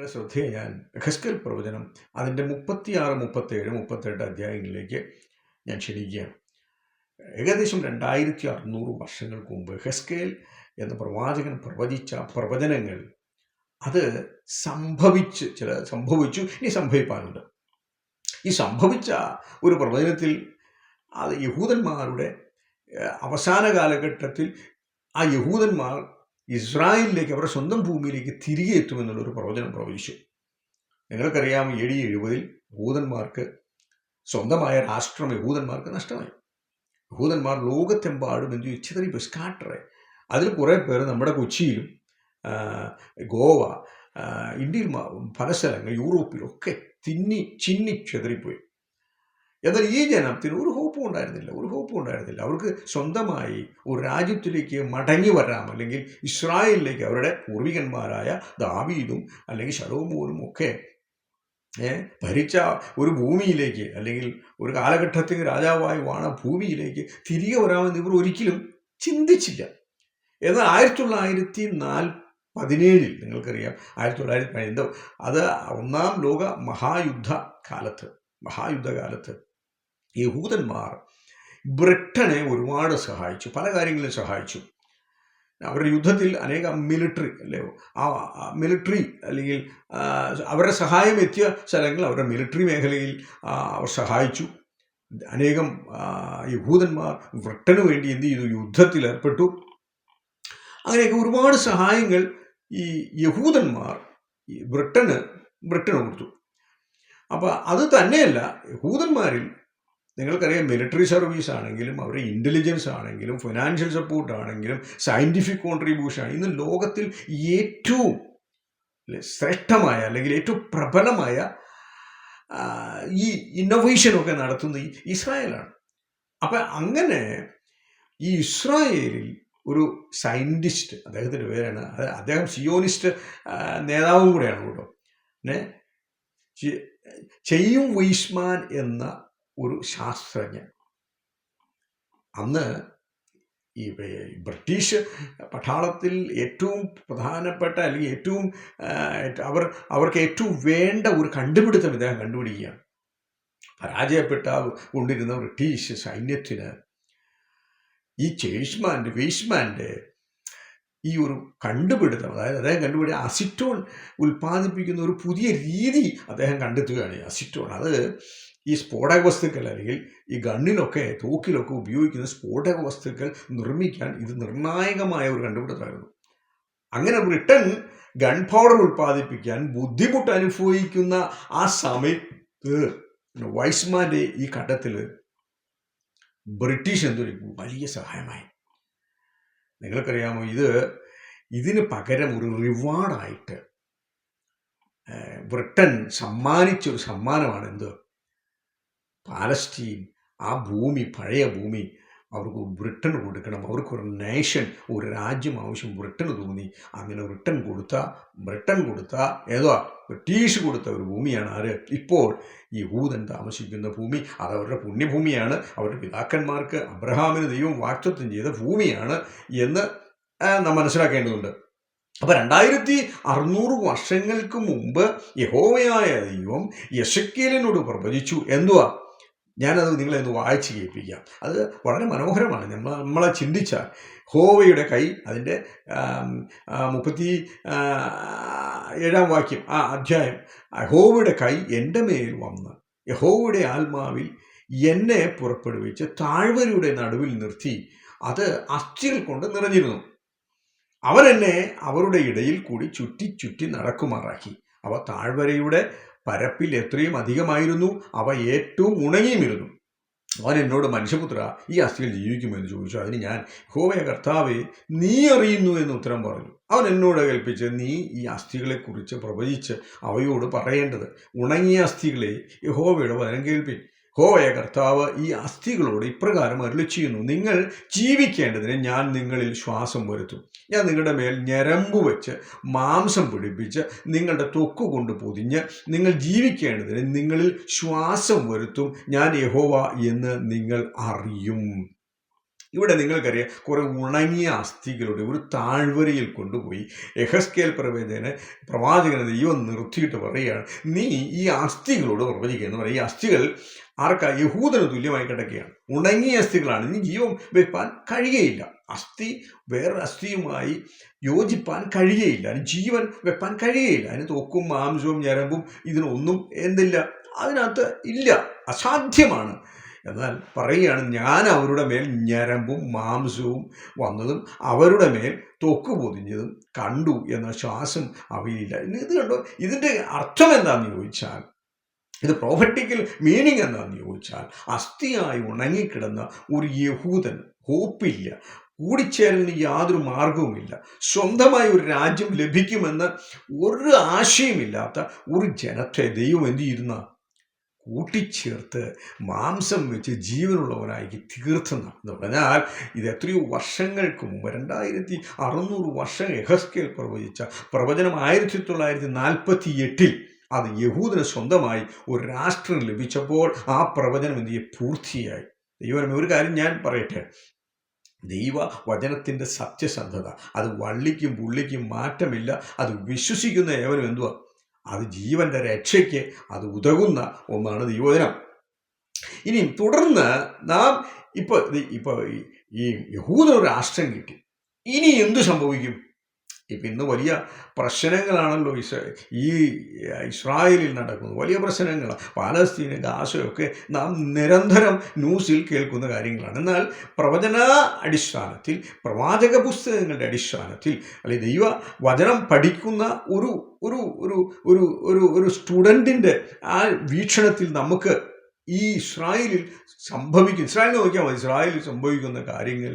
നിങ്ങളുടെ ശ്രദ്ധയെ ഞാൻ യെഹെസ്കേൽ പ്രവചനം അതിൻ്റെ 36, 37, 38 അധ്യായങ്ങളിലേക്ക് ഞാൻ ക്ഷണിക്കുകയാണ്. ഏകദേശം 2600 വർഷങ്ങൾക്ക് മുമ്പ് യെഹെസ്കേൽ എന്ന പ്രവാചകൻ പ്രവചിച്ച പ്രവചനങ്ങൾ അത് സംഭവിച്ചു, ഇനി സംഭവിക്കാനുണ്ട്. ഈ സംഭവിച്ച ഒരു പ്രവചനത്തിൽ അത് യഹൂദന്മാരുടെ അവസാന കാലഘട്ടത്തിൽ ആ യഹൂദന്മാർ ഇസ്രായേലിലേക്ക്, അവരുടെ സ്വന്തം ഭൂമിയിലേക്ക് തിരികെ എത്തുമെന്നുള്ളൊരു പ്രവചനം പ്രവചിച്ചു. നിങ്ങൾക്കറിയാം, AD 70 യഹൂദന്മാർക്ക് സ്വന്തമായ രാഷ്ട്രം യഹൂദന്മാർക്ക് നഷ്ടമായി. യഹൂദന്മാർ ലോകത്തെമ്പാടും ചിതറിപ്പോയി, സ്കാട്ടറായി. അതിൽ കുറേ പേർ നമ്മുടെ കൊച്ചിയിലും ഗോവ, ഇന്ത്യയിൽ പല സ്ഥലങ്ങൾ, യൂറോപ്പിലൊക്കെ ചിന്നി ചെതറിപ്പോയി. എന്നാൽ ഈ ജനത്തിന് ഒരു ഹോപ്പും ഉണ്ടായിരുന്നില്ല. അവർക്ക് സ്വന്തമായി ഒരു രാജ്യത്തിലേക്ക് മടങ്ങി വരാം, അല്ലെങ്കിൽ ഇസ്രായേലിലേക്ക്, അവരുടെ പൂർവികന്മാരായ ദാവീദും അല്ലെങ്കിൽ ശലോമോനും ഒക്കെ ഭരിച്ച ഒരു ഭൂമിയിലേക്ക്, അല്ലെങ്കിൽ ഒരു കാലഘട്ടത്തിൽ രാജാവായി വാണ ഭൂമിയിലേക്ക് തിരികെ വരാമെന്ന് ഇവർ ഒരിക്കലും ചിന്തിച്ചില്ല. എന്നാൽ 1917 നിങ്ങൾക്കറിയാം, 1917 അത് ഒന്നാം ലോക മഹായുദ്ധകാലത്ത് യഹൂദന്മാർ ബ്രിട്ടനെ ഒരുപാട് സഹായിച്ചു, പല കാര്യങ്ങളിലും സഹായിച്ചു. അവരുടെ യുദ്ധത്തിൽ അനേകം മിലിറ്ററി അല്ലെങ്കിൽ അവരുടെ സഹായം എത്തിയ സ്ഥലങ്ങൾ, അവരുടെ മിലിറ്ററി മേഖലയിൽ അവർ സഹായിച്ചു. അനേകം യഹൂദന്മാർ ബ്രിട്ടന് വേണ്ടി എന്ത് ചെയ്തു? യുദ്ധത്തിൽ ഏർപ്പെട്ടു. അങ്ങനെയൊക്കെ ഒരുപാട് സഹായങ്ങൾ ഈ യഹൂദന്മാർ ബ്രിട്ടന് കൊടുത്തു. അപ്പോൾ അത് തന്നെയല്ല, യഹൂദന്മാരിൽ നിങ്ങൾക്കറിയാം, മിലിറ്ററി സർവീസ് ആണെങ്കിലും, അവരുടെ ഇൻ്റലിജൻസ് ആണെങ്കിലും, ഫിനാൻഷ്യൽ സപ്പോർട്ട് ആണെങ്കിലും, സയൻറ്റിഫിക് കോൺട്രിബ്യൂഷൻ, ഇന്ന് ലോകത്തിൽ ഏറ്റവും ശ്രേഷ്ഠമായ അല്ലെങ്കിൽ ഏറ്റവും പ്രബലമായ ഈ ഇന്നൊവേഷനൊക്കെ നടത്തുന്ന ഈ ഇസ്രായേലാണ്. അപ്പം അങ്ങനെ ഈ ഇസ്രായേലിൽ ഒരു സയൻറ്റിസ്റ്റ്, അദ്ദേഹത്തിൻ്റെ പേരാണ്, അദ്ദേഹം സിയോണിസ്റ്റ് നേതാവും കൂടെയാണ് കേട്ടോ, ചെയിം വെയ്സ്മാൻ എന്ന ഒരു ശാസ്ത്രജ്ഞൻ. അന്ന് ഈ ബ്രിട്ടീഷ് പട്ടാളത്തിൽ ഏറ്റവും പ്രധാനപ്പെട്ട, അല്ലെങ്കിൽ അവർക്ക് ഏറ്റവും വേണ്ട ഒരു കണ്ടുപിടുത്തം ഇദ്ദേഹം കണ്ടുപിടിക്കുകയാണ്. കൊണ്ടിരുന്ന ബ്രിട്ടീഷ് സൈന്യത്തിന് ഈ വെയ്സ്മാൻ്റെ ഈ ഒരു കണ്ടുപിടുത്തം, അതായത് അദ്ദേഹം കണ്ടുപിടിച്ച അസിറ്റോൺ ഉൽപ്പാദിപ്പിക്കുന്ന ഒരു പുതിയ രീതി അദ്ദേഹം കണ്ടെത്തുകയാണ്. ഈ അസിറ്റോൺ, അത് ഈ സ്ഫോടക വസ്തുക്കൾ, അല്ലെങ്കിൽ ഈ ഗണ്ണിലൊക്കെ തോക്കിലൊക്കെ ഉപയോഗിക്കുന്ന സ്ഫോടക വസ്തുക്കൾ നിർമ്മിക്കാൻ ഇത് നിർണായകമായ ഒരു കണ്ടുപിടുത്തമായിരുന്നു. അങ്ങനെ ബ്രിട്ടൻ ഗൺ പൗഡർ ഉൽപ്പാദിപ്പിക്കാൻ ബുദ്ധിമുട്ട് അനുഭവിക്കുന്ന ആ സമയത്ത് വെയ്സ്മാൻ്റെ ഈ ഘട്ടത്തിൽ ബ്രിട്ടീഷ് എന്തൊരു വലിയ സഹായമായി. നിങ്ങൾക്കറിയാമോ, ഇതിന് പകരം ഒരു റിവാർഡായിട്ട് ബ്രിട്ടൻ സമ്മാനിച്ചൊരു സമ്മാനമാണ് പാലസ്റ്റീൻ. ആ ഭൂമി, പഴയ ഭൂമി അവർക്ക് ബ്രിട്ടന് കൊടുക്കണം, അവർക്കൊരു നേഷൻ, ഒരു രാജ്യം ആവശ്യം ബ്രിട്ടന് തോന്നി. അങ്ങനെ ബ്രിട്ടൻ കൊടുത്ത ബ്രിട്ടീഷ് കൊടുത്ത ഒരു ഭൂമിയാണ് ഇപ്പോൾ യഹൂദൻ താമസിക്കുന്ന ഭൂമി. അത് അവരുടെ പുണ്യഭൂമിയാണ്, അവരുടെ പിതാക്കന്മാർക്ക് അബ്രഹാമിന് ദൈവം വാഗ്ദത്തം ചെയ്ത ഭൂമിയാണ് എന്ന് നാം മനസ്സിലാക്കേണ്ടതുണ്ട്. അപ്പോൾ 2600 വർഷങ്ങൾക്ക് മുമ്പ് യഹോവയായ ദൈവം യെശയ്ക്കേലിനോട് പ്രവചിച്ചു. ഞാനത് നിങ്ങളെ ഒന്ന് വായിച്ച് കേൾപ്പിക്കാം. അത് വളരെ മനോഹരമാണ്. നമ്മളെ ചിന്തിച്ചാൽ, യഹോവയുടെ കൈ, അതിൻ്റെ 37 വാക്യം, ആ അധ്യായം, യഹോവയുടെ കൈ എൻ്റെ മേൽ വന്ന് യഹോവയുടെ ആത്മാവിൽ എന്നെ പുറപ്പെടുവിച്ച് താഴ്വരയുടെ നടുവിൽ നിർത്തി, അത് അസ്ഥികൾ കൊണ്ട് നിറഞ്ഞിരുന്നു. അവൻ എന്നെ അവരുടെ ഇടയിൽ കൂടി ചുറ്റി നടക്കുമാറാക്കി. അവ താഴ്വരയുടെ പരപ്പിൽ എത്രയും അധികമായിരുന്നു, അവ ഏറ്റവും ഉണങ്ങിയുമിരുന്നു. അവൻ എന്നോട്, മനുഷ്യപുത്ര, ഈ അസ്ഥികൾ ജീവിക്കുമെന്ന് ചോദിച്ചു. അതിന് ഞാൻ, യഹോവയായ കർത്താവേ, നീ അറിയുന്നു എന്ന് ഉത്തരം പറഞ്ഞു. അവൻ എന്നോട് കൽപ്പിച്ച്, നീ ഈ അസ്ഥികളെക്കുറിച്ച് പ്രവചിച്ച് അവയോട് പറയേണ്ടത്, ഉണങ്ങിയ അസ്ഥികളെ, യഹോവയുടെ വചനം കേൾപ്പിൻ. യഹോവയായ കർത്താവ് ഈ അസ്ഥികളോട് ഇപ്രകാരം അരുളിച്ചെയ്യുന്നു, നിങ്ങൾ ജീവിക്കേണ്ടതിന് ഞാൻ നിങ്ങളിൽ ശ്വാസം വരുത്തും. ഞാൻ നിങ്ങളുടെ മേൽ ഞരമ്പ് വെച്ച് മാംസം പിടിപ്പിച്ച് നിങ്ങളുടെ ത്വക്ക് കൊണ്ട് പൊതിഞ്ഞ് നിങ്ങൾ ജീവിക്കേണ്ടതിന് നിങ്ങളിൽ ശ്വാസം വരുത്തും. ഞാൻ യഹോവ എന്ന് നിങ്ങൾ അറിയും. ഇവിടെ നിങ്ങൾക്കറിയാം, കുറെ ഉണങ്ങിയ അസ്ഥികളുടെ ഒരു താഴ്വരയിൽ കൊണ്ടുപോയി യെഹെസ്കേൽ പ്രവാചകനെ ദൈവം നിർത്തിയിട്ട് പറയുകയാണ്, നീ ഈ അസ്ഥികളോട് പ്രവചിക്കുക എന്ന് പറയും. ഈ അസ്ഥികൾ ആർക്കാ? യഹൂദന് തുല്യമായി കിടക്കുകയാണ്. ഉണങ്ങിയ അസ്ഥികളാണ്. ഇനി ജീവൻ വെപ്പാൻ കഴിയുകയില്ല. അസ്ഥി വേറെ അസ്ഥിയുമായി യോജിപ്പാൻ കഴിയുകയില്ല. അതിന് ജീവൻ വെപ്പാൻ കഴിയുകയില്ല. അതിന് ത്വക്കും മാംസവും ഞരമ്പും ഇതിനൊന്നും എന്തില്ല, അതിനകത്ത് ഇല്ല, അസാധ്യമാണ്. എന്നാൽ പറയുകയാണ്, ഞാൻ അവരുടെ മേൽ ഞരമ്പും മാംസവും വന്നതും അവരുടെ മേൽ ത്വക്ക് പൊതിഞ്ഞതും കണ്ടു എന്ന ശ്വാസം അവയിലില്ല. ഇത് കണ്ടോ? ഇതിൻ്റെ അർത്ഥം എന്താണെന്ന് ചോദിച്ചാൽ, ഇത് പ്രോഫറ്റിക്കൽ മീനിങ് എന്താണെന്ന് ചോദിച്ചാൽ, അസ്ഥിയായി ഉണങ്ങിക്കിടന്ന ഒരു യഹൂദൻ, ഹോപ്പില്ല, കൂടിച്ചേരലിന് യാതൊരു മാർഗവുമില്ല, സ്വന്തമായി ഒരു രാജ്യം ലഭിക്കുമെന്ന് ഒരു ആശയമില്ലാത്ത ഒരു ജനത്തെ ദൈവം എന്ത് ചെയ്യുന്ന കൂട്ടിച്ചേർത്ത് മാംസം വെച്ച് ജീവനുള്ളവനായി തീർത്തുന്ന എന്ന് പറഞ്ഞാൽ, ഇത് എത്രയോ വർഷങ്ങൾക്ക് മുമ്പ് 2600 വർഷം യെഹെസ്കേൽ പ്രവചിച്ച പ്രവചനം 1948 അത് യഹൂദന് സ്വന്തമായി ഒരു രാഷ്ട്രം ലഭിച്ചപ്പോൾ ആ പ്രവചനം എന്ത് ചെയ്യും? പൂർത്തിയായി. ദൈവം ഒരു കാര്യം ഞാൻ പറയട്ടെ, ദൈവ വചനത്തിൻ്റെ സത്യസന്ധത അത് വള്ളിക്കും പുള്ളിക്കും മാറ്റമില്ല. അത് വിശ്വസിക്കുന്ന ഏവനും എന്തുവാ, അത് ജീവന്റെ രക്ഷയ്ക്ക് അത് ഉതകുന്ന ഒന്നാണ് ദൈവവചനം. ഇനി തുടർന്ന് നാം ഇപ്പോൾ ഈ യഹൂദനൊരു രാഷ്ട്രം കിട്ടി. ഇനി എന്തു സംഭവിക്കും? ഇപ്പം ഇന്ന് വലിയ പ്രശ്നങ്ങളാണല്ലോ ഈ ഇസ്രായേലിൽ നടക്കുന്നത്. വലിയ പ്രശ്നങ്ങളാണ്. പാലസ്തീന്, ഗാസയൊക്കെ നാം നിരന്തരം ന്യൂസിൽ കേൾക്കുന്ന കാര്യങ്ങളാണ്. എന്നാൽ പ്രവചന അടിസ്ഥാനത്തിൽ, പ്രവാചക പുസ്തകങ്ങളുടെ അടിസ്ഥാനത്തിൽ, അല്ലെങ്കിൽ ദൈവ വചനം പഠിക്കുന്ന ഒരു ഒരു ഒരു ഒരു ഒരു ഒരു സ്റ്റുഡൻറ്റിൻ്റെ ആ വീക്ഷണത്തിൽ നമുക്ക് ഈ ഇസ്രായേലിൽ നോക്കിയാൽ മതി, ഇസ്രായേലിൽ സംഭവിക്കുന്ന കാര്യങ്ങൾ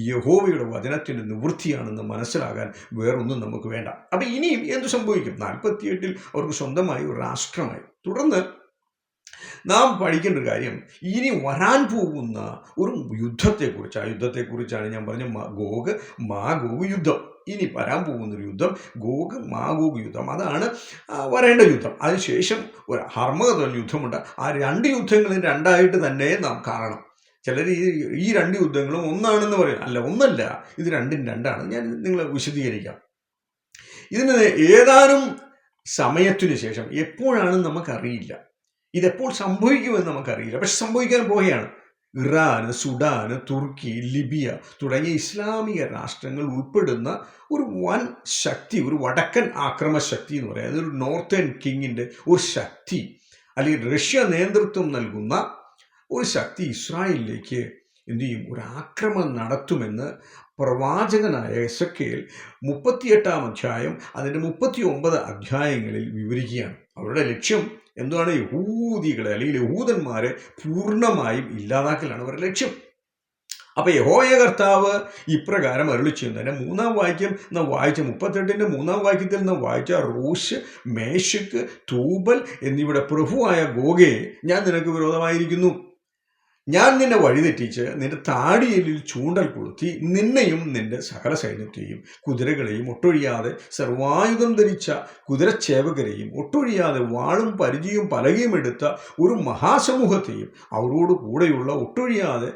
യഹോവയുടെ വചനത്തിൻ്റെ നിവൃത്തിയാണെന്ന് മനസ്സിലാകാൻ വേറൊന്നും നമുക്ക് വേണ്ട. അപ്പം ഇനിയും എന്തു സംഭവിക്കും? 48 അവർക്ക് സ്വന്തമായി ഒരു രാഷ്ട്രമായി. തുടർന്ന് നാം പഠിക്കേണ്ട ഒരു കാര്യം, ഇനി വരാൻ പോകുന്ന ഒരു യുദ്ധത്തെക്കുറിച്ച്. ആ യുദ്ധത്തെക്കുറിച്ചാണ് ഞാൻ പറഞ്ഞ ഗോഗ് മാഗോഗ് യുദ്ധം. ഇനി വരാൻ പോകുന്നൊരു യുദ്ധം ഗോഗ് മാഗോഗ് യുദ്ധം. അതാണ് വരേണ്ട യുദ്ധം. അതിനുശേഷം ഒരു ഹർമഗദോൻ യുദ്ധമുണ്ട്. ആ രണ്ട് യുദ്ധങ്ങളും രണ്ടായിട്ട് തന്നെ നാം കാണണം. ചിലർ ഈ രണ്ട് യുദ്ധങ്ങളും ഒന്നാണെന്ന് പറയും. അല്ല, ഒന്നല്ല, ഇത് രണ്ടും രണ്ടാണ്. ഞാൻ നിങ്ങളെ വിശദീകരിക്കാം. ഇതിന് ഏതാനും സമയത്തിനു ശേഷം, എപ്പോഴാണെന്ന് നമുക്കറിയില്ല, ഇതെപ്പോൾ സംഭവിക്കുമെന്ന് നമുക്കറിയില്ല, പക്ഷെ സംഭവിക്കാൻ പോവുകയാണ്. ഇറാൻ, സുഡാൻ, തുർക്കി, ലിബിയ തുടങ്ങിയ ഇസ്ലാമിക രാഷ്ട്രങ്ങൾ ഉൾപ്പെടുന്ന ഒരു വൻ ശക്തി, ഒരു വടക്കൻ ആക്രമശക്തി എന്ന് പറയുന്നത്, ഒരു നോർത്തേൺ കിങ്ങിൻ്റെ ഒരു ശക്തി, അല്ലെങ്കിൽ റഷ്യ നേതൃത്വം നൽകുന്ന ഒരു ശക്തി ഇസ്രായേലിലേക്ക് എന്തു ചെയ്യും? ഒരു ആക്രമണം നടത്തുമെന്ന് പ്രവാചകനായ യെഹെസ്കേൽ 38 അധ്യായം അതിൻ്റെ 39 അധ്യായങ്ങളിൽ വിവരിക്കുകയാണ്. അവരുടെ ലക്ഷ്യം എന്താണ്? യഹൂദികളെ അല്ലെങ്കിൽ യഹൂദന്മാരെ പൂർണ്ണമായും ഇല്ലാതാക്കലാണ് അവരുടെ ലക്ഷ്യം. അപ്പോൾ യഹോവ കർത്താവ് ഇപ്രകാരം അരുളി ചെയ്യുന്നതിന് 3-ാം വാക്യം നാം വായിച്ച 38-ന്റെ 3-ാം വാക്യത്തിൽ നാം വായിച്ച റോഷ്, മേശക്ക്, തൂബൽ എന്നിവയുടെ പ്രഭുവായ ഗോഗേ, ഞാൻ നിനക്ക് വിരോധമായിരിക്കുന്നു. ഞാൻ നിന്നെ വഴിതെറ്റിച്ച് നിന്റെ താടിയലിൽ ചൂണ്ടൽ കൊളുത്തി നിന്നെയും നിന്റെ സകല സൈന്യത്തെയും കുതിരകളെയും ഒട്ടൊഴിയാതെ സർവായുധം ധരിച്ച കുതിരച്ചേവകരെയും ഒട്ടൊഴിയാതെ വാളും പരിചയും പലകയും എടുത്ത ഒരു മഹാസമൂഹത്തെയും അവരോട് കൂടെയുള്ള ഒട്ടൊഴിയാതെ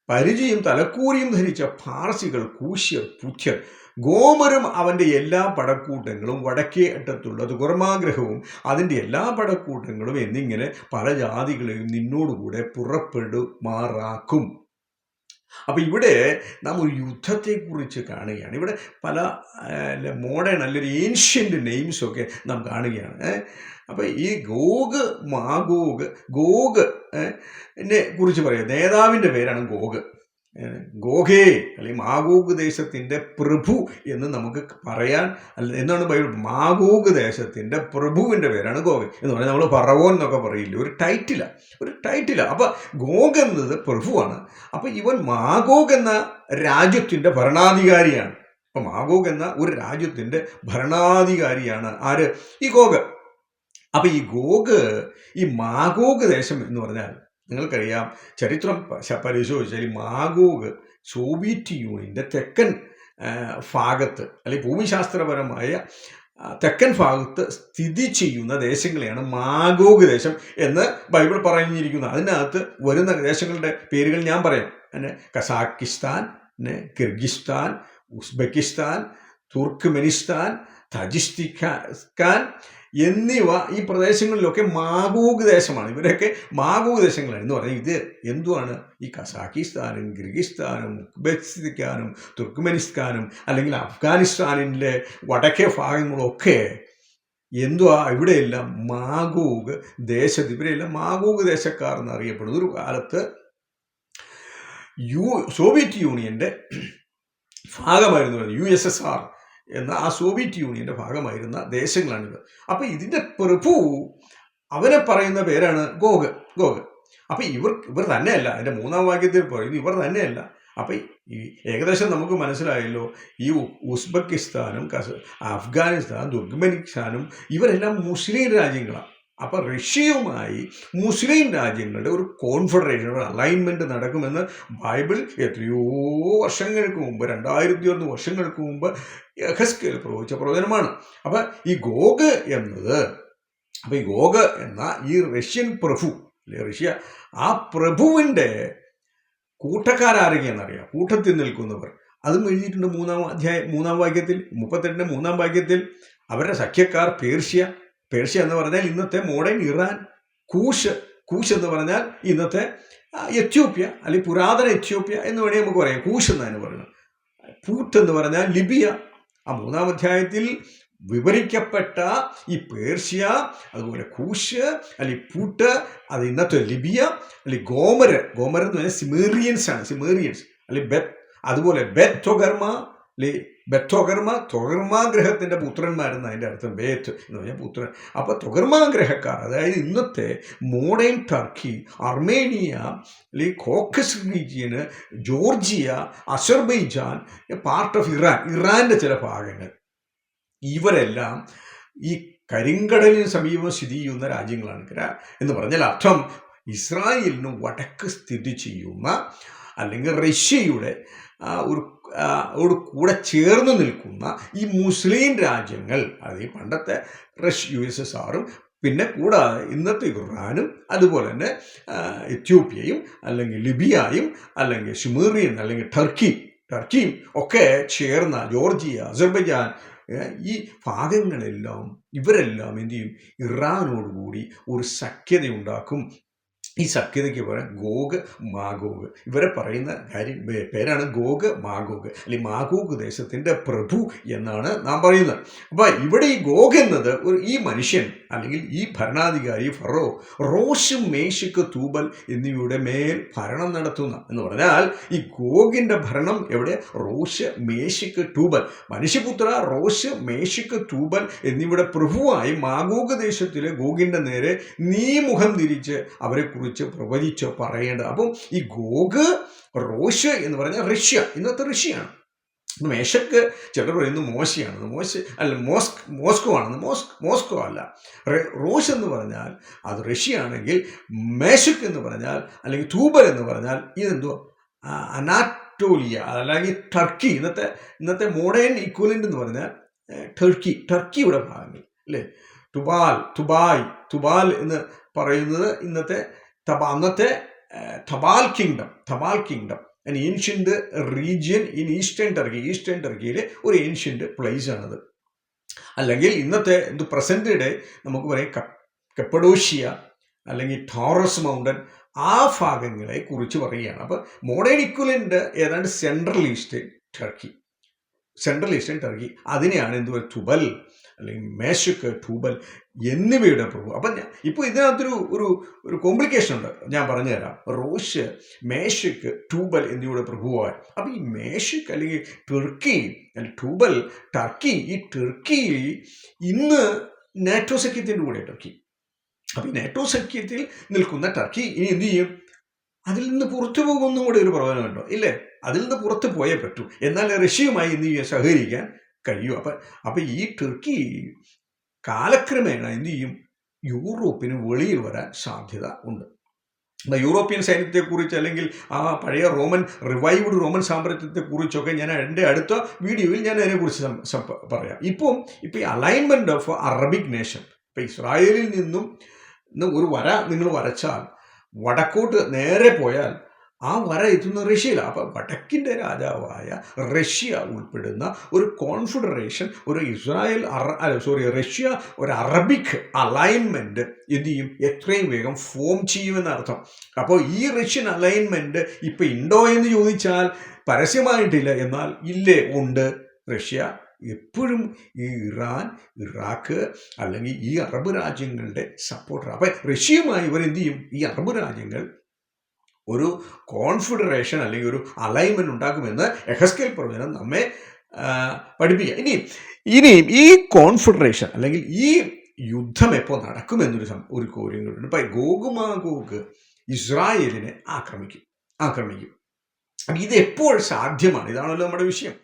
പരിചയും തലക്കൂരിയും ധരിച്ച പാർസികൾ, കൂശ്യർ, പുത്യർ, ഗോമരും അവൻ്റെ എല്ലാ പടക്കൂട്ടങ്ങളും, വടക്കേ അറ്റത്തുള്ള തുകർമാഗ്രഹവും അതിൻ്റെ എല്ലാ പടക്കൂട്ടങ്ങളും എന്നിങ്ങനെ പല ജാതികളെയും നിന്നോടുകൂടെ പുറപ്പെടുമാറാക്കും. അപ്പം ഇവിടെ നാം ഒരു യുദ്ധത്തെക്കുറിച്ച് കാണുകയാണ്. ഇവിടെ പല മോഡേൺ അല്ലെങ്കിൽ ഏൻഷ്യൻ്റ് നെയിംസൊക്കെ നാം കാണുകയാണ്. അപ്പം ഈ ഗോഗ് മാഗോഗ്, ഗോഗ് എന്നെ കുറിച്ച് പറയുക, നേതാവിൻ്റെ പേരാണ് ഗോഗ്. ഗോഗേ അല്ലെങ്കിൽ മാഗോഗ് ദേശത്തിൻ്റെ പ്രഭു എന്ന് നമുക്ക് പറയാൻ, അല്ല എന്നാണ് ബൈബിൾ. മാഗോഗ് ദേശത്തിൻ്റെ പ്രഭുവിൻ്റെ പേരാണ് ഗോഗ് എന്ന് പറഞ്ഞാൽ നമ്മൾ ഫറവോൻ എന്നൊക്കെ പറയില്ലേ, ഒരു ടൈറ്റിലാണ്. അപ്പം ഗോഗ് എന്നത് പ്രഭുവാണ്. അപ്പം ഇവൻ മാഗോഗ് എന്ന രാജ്യത്തിൻ്റെ ഭരണാധികാരിയാണ്. അപ്പം മാഗോഗ് എന്ന ഒരു രാജ്യത്തിൻ്റെ ഭരണാധികാരിയാണ് ആര്? ഈ ഗോഗ്. അപ്പം ഈ ഗോഗ്, ഈ മാഗോഗ് ദേശം എന്ന് പറഞ്ഞാൽ നിങ്ങൾക്കറിയാം, ചരിത്രം പരിശോധിച്ചാൽ ഈ മാഗോഗ് സോവിയറ്റ് യൂണിയൻ്റെ തെക്കൻ ഭാഗത്ത് അല്ലെങ്കിൽ ഭൂമിശാസ്ത്രപരമായ തെക്കൻ ഭാഗത്ത് സ്ഥിതി ചെയ്യുന്ന ദേശങ്ങളെയാണ് മാഗോഗ് ദേശം എന്ന് ബൈബിൾ പറഞ്ഞിരിക്കുന്നത്. അതിനകത്ത് വരുന്ന ദേശങ്ങളുടെ പേരുകൾ ഞാൻ പറയാം. പിന്നെ Kazakhstan, Kyrgyzstan, Uzbekistan, Turkmenistan, Tajikistan എന്നിവ ഈ പ്രദേശങ്ങളിലൊക്കെ മാഗോഗ് ദേശമാണ്. ഇവരൊക്കെ മാഗോഗ് ദേശങ്ങളാണ് എന്ന് പറഞ്ഞാൽ ഇത് എന്തുവാണ്? ഈ കസാക്കിസ്ഥാനും കിർഗിസ്ഥാനും ഉസ്ബെക്കിസ്ഥാനും തുർക്ക്മെനിസ്ഥാനും അല്ലെങ്കിൽ അഫ്ഗാനിസ്ഥാനിലെ വടക്കേ ഭാഗങ്ങളൊക്കെ എന്തുവാ? ഇവിടെയെല്ലാം മാഗോഗ് ഇവരെല്ലാം മാഗോഗ് ദേശക്കാർ എന്നറിയപ്പെടുന്നു. ഒരു കാലത്ത് സോവിയറ്റ് യൂണിയന്റെ ഭാഗമായിരുന്നു USSR എന്ന ആ സോവിയറ്റ് യൂണിയന്റെ ഭാഗമായിരുന്ന ദേശങ്ങളാണിത്. അപ്പൊ ഇതിന്റെ പ്രഭു അവനെ പറയുന്ന പേരാണ് ഗോഗ്. അപ്പൊ ഇവർ തന്നെയല്ല, അതിന്റെ 3-ാം വാക്യത്തിൽ പറയുന്നു ഇവർ തന്നെയല്ല. അപ്പൊ ഈ ഏകദേശം നമുക്ക് മനസ്സിലായല്ലോ, ഈ ഉസ്ബെക്കിസ്ഥാനും അഫ്ഗാനിസ്ഥാനും തുർക്ക്മെനിസ്ഥാനും ഇവരെല്ലാം മുസ്ലിം രാജ്യങ്ങളാണ്. അപ്പൊ റഷ്യയുമായി മുസ്ലിം രാജ്യങ്ങളുടെ ഒരു കോൺഫെഡറേഷൻ, ഒരു അലൈൻമെന്റ് നടക്കുമെന്ന് ബൈബിൾ എത്രയോ വർഷങ്ങൾക്ക് മുമ്പ്, 2001 വർഷങ്ങൾക്ക് മുമ്പ് യെഹെസ്കേൽ പ്രവചിച്ച പ്രവചനമാണ്. അപ്പൊ ഈ ഗോഗ് എന്ന ഈ റഷ്യൻ പ്രഭു, റഷ്യ, ആ പ്രഭുവിന്റെ കൂട്ടക്കാരാരൊക്കെയാണെന്നറിയാം, കൂട്ടത്തിൽ നിൽക്കുന്നവർ. അതും എഴുതിയിട്ടുണ്ട് 3-ാം വാക്യത്തിൽ, 38 3-ാം വാക്യത്തിൽ. അവരുടെ സഖ്യക്കാർ പേർഷ്യ എന്ന് പറഞ്ഞാൽ ഇന്നത്തെ മോഡേൺ ഇറാൻ. കൂഷ് എന്ന് പറഞ്ഞാൽ ഇന്നത്തെ എത്യോപ്യ, അല്ലെങ്കിൽ പുരാതന എത്യോപ്യ എന്ന് വേണമെങ്കിൽ നമുക്ക് പറയാം. കൂഷ് എന്നതിന് പറയുന്നത്. പൂട്ട് എന്ന് പറഞ്ഞാൽ ലിബിയ. ആ 3-ാം അധ്യായത്തിൽ വിവരിക്കപ്പെട്ട ഈ പേർഷ്യ, അതുപോലെ കൂഷ് അല്ലെങ്കിൽ പൂട്ട്, അത് ഇന്നത്തെ ലിബിയ, അല്ലെങ്കിൽ ഗോമർ എന്ന് പറഞ്ഞാൽ സിമേറിയൻസ് ആണ്. അല്ലെങ്കിൽ അതുപോലെ തൊഗർമ ഗ്രഹത്തിന്റെ പുത്രന്മാരെന്ന് അതിൻ്റെ അർത്ഥം. ബേത്ത് എന്ന് പറഞ്ഞാൽ പുത്രൻ. അപ്പൊ തൊഗർമ ഗ്രഹക്കാർ, അതായത് ഇന്നത്തെ മോഡേൺ ടർക്കി, അർമേനിയ, അല്ലെങ്കിൽ Caucasus region, Georgia, Azerbaijan, part of ഇറാന്റെ ചില ഭാഗങ്ങൾ, ഇവരെല്ലാം ഈ കരിങ്കടലിന് സമീപം സ്ഥിതി ചെയ്യുന്ന രാജ്യങ്ങളാണ്. എന്ന് പറഞ്ഞാൽ അർത്ഥം ഇസ്രായേലിന് വടക്ക് സ്ഥിതി ചെയ്യുന്ന, അല്ലെങ്കിൽ റഷ്യയുടെ കൂടെ ചേർന്ന് നിൽക്കുന്ന ഈ മുസ്ലിം രാജ്യങ്ങൾ, അത് ഈ പണ്ടത്തെ USSRും, പിന്നെ കൂടാതെ ഇന്നത്തെ ഇറാനും, അതുപോലെ തന്നെ എത്യോപ്യയും, അല്ലെങ്കിൽ ലിബിയയും, അല്ലെങ്കിൽ സുമേറിയൻ, അല്ലെങ്കിൽ ടർക്കിയും ഒക്കെ ചേർന്ന ജോർജിയ, അസർബൈജാൻ, ഈ ഇവരെല്ലാം എന്ത് ചെയ്യും? ഇറാനോടുകൂടി ഒരു സഖ്യതയുണ്ടാക്കും. ഈ സഖ്യതയ്ക്ക് പറയാം ഗോഗ് മാഗോഗ്. ഇവരെ പറയുന്ന പേരാണ് ഗോഗ് മാഗോഗ്, അല്ലെങ്കിൽ മാഗോഗ് ദേശത്തിന്റെ പ്രഭു എന്നാണ് നാം പറയുന്നത്. അപ്പൊ ഇവിടെ ഈ ഗോഗ് എന്നത് ഈ മനുഷ്യൻ, അല്ലെങ്കിൽ ഈ ഭരണാധികാരി ഫറോ റോഷ്, മേശക്ക്, തൂബൽ എന്നിവയുടെ മേൽ ഭരണം നടത്തുന്ന, എന്ന് പറഞ്ഞാൽ ഈ ഗോഗിന്റെ ഭരണം എവിടെ? റോഷ്, മേശക്ക്, തൂബൽ. മനുഷ്യപുത്ര, റോഷ്, മേശക്ക്, തൂബൽ എന്നിവയുടെ പ്രഭുവായി മാഗോഗ് ദേശത്തിലെ ഗോഗിന്റെ നേരെ നീ മുഖം തിരിച്ച് അവരെ പ്രവചിച്ച് പറയേണ്ടത്. അപ്പം ഈ ഗോഗ്, റോഷ് എന്ന് പറഞ്ഞാൽ റഷ്യ, ഇന്നത്തെ റഷ്യയാണ്. മേശക്ക് ചിലർ പറയുന്നത് മോശയാണെന്ന്, മോസ്കോ ആണെന്ന്. മോസ്കോ അല്ല. റോഷ് എന്ന് പറഞ്ഞാൽ അത് റഷ്യ ആണെങ്കിൽ, മേശക്ക് എന്ന് പറഞ്ഞാൽ, അല്ലെങ്കിൽ തൂബൽ എന്ന് പറഞ്ഞാൽ ഇതെന്തോ അനാറ്റോലിയ, അല്ലെങ്കിൽ ടർക്കി, ഇന്നത്തെ മോഡേൺ ഈക്വലന്റ് എന്ന് പറഞ്ഞാൽ ടർക്കിയുടെ ഭാഗങ്ങൾ അല്ലേ. തുബാൽ എന്ന് പറയുന്നത് അന്നത്തെ Tabal kingdom an ancient region in eastern ടർക്കിയിലെ ഒരു ഏൻഷ്യന്റ് പ്ലേസ് ആണത്. അല്ലെങ്കിൽ ഇന്നത്തെ പ്രസന്റ് ഡേ നമുക്ക് പറയാം കപ്പഡോഷ്യ, അല്ലെങ്കിൽ ടോറസ് മൗണ്ടൻ, ആ ഭാഗങ്ങളെ കുറിച്ച് പറയുകയാണ്. അപ്പൊ മോഡേൺ ഇക്വലന്റ് ഏതാണ്ട് സെൻട്രൽ ഈസ്റ്റേൺ ടർക്കി, അതിനെയാണ് തുബൽ, അല്ലെങ്കിൽ മേശക്ക്, ടൂബൽ എന്നിവയുടെ പ്രഭു. അപ്പം ഇപ്പോൾ ഇതിനകത്തൊരു ഒരു കോംപ്ലിക്കേഷൻ ഉണ്ട്, ഞാൻ പറഞ്ഞുതരാം. റോഷ്, മേശക്ക്, ടൂബൽ എന്നിവയുടെ പ്രഭുവായി. അപ്പം ഈ മേശക്ക്, അല്ലെങ്കിൽ ടർക്കി, അല്ലെങ്കിൽ ടൂബൽ, ടർക്കി, ഈ ടർക്കി ഇന്ന് നാറ്റോ സഖ്യത്തിൻ്റെ കൂടെ ടർക്കി. അപ്പം ഈ നാറ്റോ സഖ്യത്തിൽ നിൽക്കുന്ന ടർക്കി ഇനി എന്ത് ചെയ്യും? അതിൽ നിന്ന് പുറത്തു പോകുന്നും കൂടെ ഒരു പ്രവചനമുണ്ടോ? ഇല്ലേ, അതിൽ നിന്ന് പുറത്തു പോയേ പറ്റൂ. എന്നാൽ റഷ്യയുമായി എന്ത് ചെയ്യാൻ സഹകരിക്കാൻ കഴിയും. അപ്പം ഈ ടർക്കി കാലക്രമേണ എന്ത് ചെയ്യും? യൂറോപ്പിന് വെളിയിൽ വരാൻ സാധ്യത ഉണ്ട്. യൂറോപ്യൻ സൈന്യത്തെക്കുറിച്ച് അല്ലെങ്കിൽ ആ പഴയ റിവൈവ്ഡ് റോമൻ സാമ്രാജ്യത്തെക്കുറിച്ചൊക്കെ ഞാൻ എൻ്റെ അടുത്ത വീഡിയോയിൽ ഞാൻ അതിനെക്കുറിച്ച് പറയാം. ഇപ്പോൾ ഈ അലൈൻമെൻറ്റ് ഓഫ് അറബിക് നേഷൻ, ഇപ്പോൾ ഇസ്രായേലിൽ നിന്നും ഒരു വര നിങ്ങൾ വരച്ചാൽ വടക്കോട്ട് നേരെ പോയാൽ ആ വര എത്തുന്ന റഷ്യയിലാണ്. അപ്പം വടക്കിൻ്റെ രാജാവായ റഷ്യ ഉൾപ്പെടുന്ന ഒരു കോൺഫെഡറേഷൻ, ഒരു റഷ്യ ഒരു അറബിക് അലൈൻമെൻറ്റ് എന്ത് ചെയ്യും, എത്രയും വേഗം ഫോം ചെയ്യുമെന്നർത്ഥം. അപ്പോൾ ഈ റഷ്യൻ അലൈൻമെൻറ്റ് ഇപ്പം ഉണ്ടോ എന്ന് ചോദിച്ചാൽ പരസ്യമായിട്ടില്ല, എന്നാൽ ഇല്ലേ, ഉണ്ട്. റഷ്യ എപ്പോഴും ഈ ഇറാൻ, ഇറാഖ് അല്ലെങ്കിൽ ഈ അറബ് രാജ്യങ്ങളുടെ സപ്പോർട്ടർ. അപ്പം റഷ്യയുമായി ഇവരെന്ത് ചെയ്യും, ഈ അറബ് രാജ്യങ്ങൾ ഒരു കോൺഫെഡറേഷൻ അല്ലെങ്കിൽ ഒരു അലൈൻമെൻറ്റ് ഉണ്ടാക്കുമെന്ന് യെഹെസ്കേൽ പ്രവചനം നമ്മെ പഠിപ്പിക്കുക. ഇനിയും ഈ കോൺഫെഡറേഷൻ അല്ലെങ്കിൽ ഈ യുദ്ധം എപ്പോൾ നടക്കുമെന്നൊരു കാര്യം കൂടെ. ഇപ്പം ഗോഗ് ഇസ്രായേലിനെ ആക്രമിക്കും. ഇത് എപ്പോൾ സാധ്യമാണ്? ഇതാണല്ലോ നമ്മുടെ വിഷയം.